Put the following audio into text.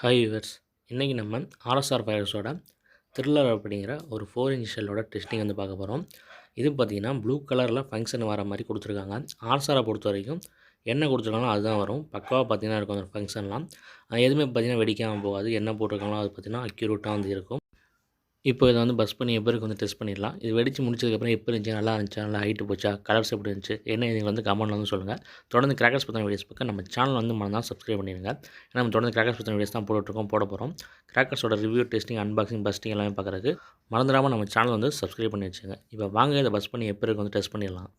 Hi viewers. இன்றைக்கி நம்ம RSR ஃபயர்ஸோட thriller அப்படிங்கிற ஒரு 4 இன்ச் ஷெல்லோட டெஸ்டிங் வந்து பார்க்க போகிறோம். இது பார்த்திங்கன்னா ப்ளூ கலரில் ஃபங்க்ஷன் வர மாதிரி கொடுத்துருக்காங்க. ஆர்எஸ்ஆரை பொறுத்த வரைக்கும் என்ன கொடுத்துருக்காங்களோ அதுதான் வரும். பக்காவாக பார்த்திங்கன்னா இருக்கும் அந்த ஃபங்க்ஷன்லாம். எதுவுமே பார்த்திங்கன்னா வெடிக்காமல் போகாது. என்ன போட்டிருக்காங்களோ அது பார்த்திங்கன்னா அக்யூரேட்டாக வந்து இருக்கும். இப்போ இதை வந்து பஸ் பண்ணி எப்பருக்கு வந்து டெஸ்ட் பண்ணிடலாம். இது வெடிச்சு முடிச்சதுக்கப்புறம் எப்படி இருந்துச்சு, நல்லா இருந்துச்சா, நல்லா ஹைட்டு போச்சா, கலர்ஸ் எப்படி இருந்துச்சு, என்ன இது வந்து கமெண்ட்டில் வந்து சொல்லுங்கள். தொடர்ந்து கிராக்கர்ஸ் பற்றின வீடியோஸ் பார்க்க நம்ம சேனல் வந்து மறந்தால் சப்ஸ்கிரைப் பண்ணிடுங்க. ஏன்னா நம்ம தொடர்ந்து கிராக்கர்ஸ் பற்றின வீடியோஸ் தான் போட போகிறோம். கிராக்கர்ஸோட ரிவ்யூ, டெஸ்டிங், அன்பாக்சிங், பஸ்டிங் எல்லாமே பார்க்குறதுக்கு மறந்துடாமல் நம்ம சேனல் வந்து சப்ஸ்கிரைப் பண்ணி வச்சுங்க. இப்போ வாங்க இதை பஸ் பண்ணி எப்பருக்கு வந்து டெஸ்ட் பண்ணிடலாம்.